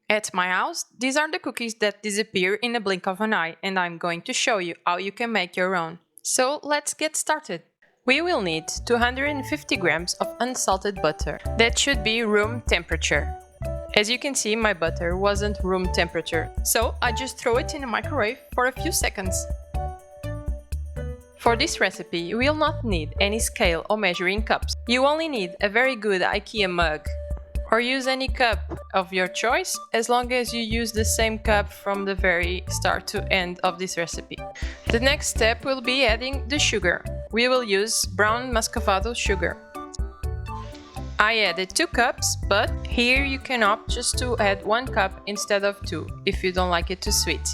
At my house, these are the cookies that disappear in a blink of an eye, and I'm going to show you how you can make your own. So let's get started. We will need 250 grams of unsalted butter. That should be room temperature. As you can see, my butter wasn't room temperature, so I just throw it in the microwave for a few seconds. For this recipe, you will not need any scale or measuring cups. You only need a very good IKEA mug. Or use any cup of your choice, as long as you use the same cup from the very start to end of this recipe. The next step will be adding the sugar. We will use brown muscovado sugar. I added 2 cups, but here you can opt just to add 1 cup instead of 2, if you don't like it too sweet.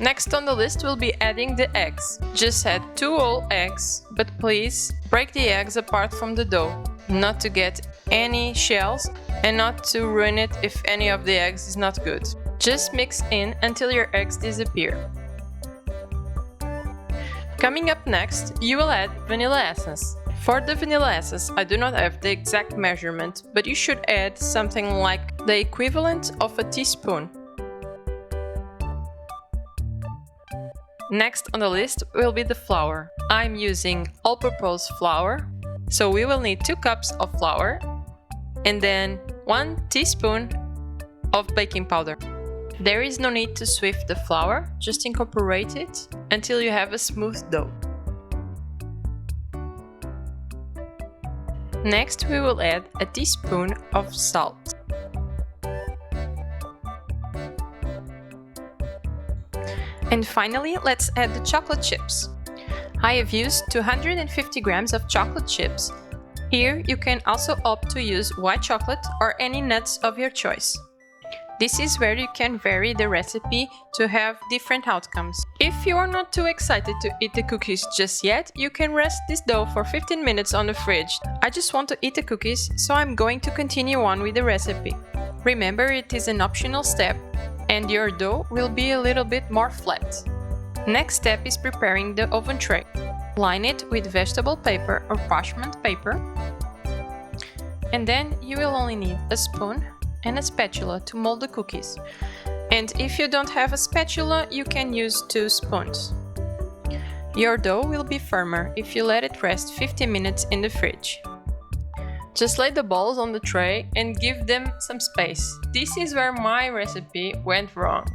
Next on the list will be adding the eggs. Just add 2 whole eggs, but please break the eggs apart from the dough, not to get any shells and not to ruin it if any of the eggs is not good. Just mix in until your eggs disappear. Coming up next, you will add vanilla essence. For the vanilla essence, I do not have the exact measurement, but you should add something like the equivalent of a teaspoon. Next on the list will be the flour. I'm using all-purpose flour, so we will need 2 cups of flour and then 1 teaspoon of baking powder. There is no need to swift the flour, just incorporate it until you have a smooth dough. Next, we will add a teaspoon of salt. And finally, let's add the chocolate chips. I have used 250 grams of chocolate chips. Here you can also opt to use white chocolate or any nuts of your choice. This is where you can vary the recipe to have different outcomes. If you are not too excited to eat the cookies just yet, you can rest this dough for 15 minutes on the fridge. I just want to eat the cookies, so I'm going to continue on with the recipe. Remember, it is an optional step, and your dough will be a little bit more flat. Next step is preparing the oven tray. Line it with vegetable paper or parchment paper, and then you will only need a spoon and a spatula to mold the cookies. And if you don't have a spatula, you can use 2 spoons. Your dough will be firmer if you let it rest 15 minutes in the fridge. Just lay the balls on the tray and give them some space. This is where my recipe went wrong.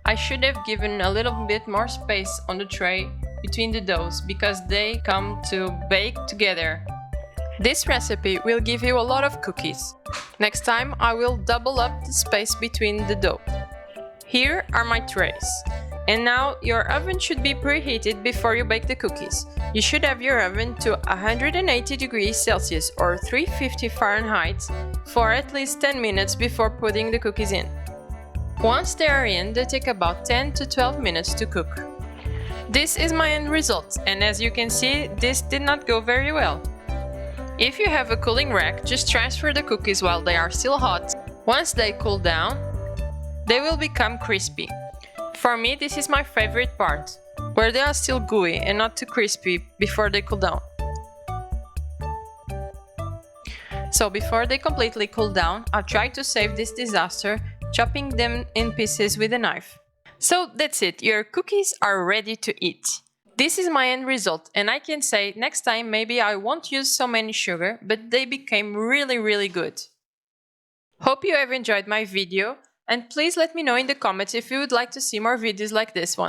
I should have given a little bit more space on the tray between the doughs because they come to bake together. This recipe will give you a lot of cookies. Next time I will double up the space between the dough. Here are my trays. And now your oven should be preheated before you bake the cookies. You should have your oven to 180 degrees Celsius or 350 Fahrenheit for at least 10 minutes before putting the cookies in. Once they are in, they take about 10 to 12 minutes to cook. This is my end result, and as you can see, this did not go very well. If you have a cooling rack, just transfer the cookies while they are still hot. Once they cool down, they will become crispy. For me, this is my favorite part, where they are still gooey and not too crispy before they cool down. So before they completely cool down, I'll try to save this disaster, chopping them in pieces with a knife. So that's it, your cookies are ready to eat. This is my end result, and I can say next time maybe I won't use so many sugar, but they became really good. Hope you have enjoyed my video, and please let me know in the comments if you would like to see more videos like this one.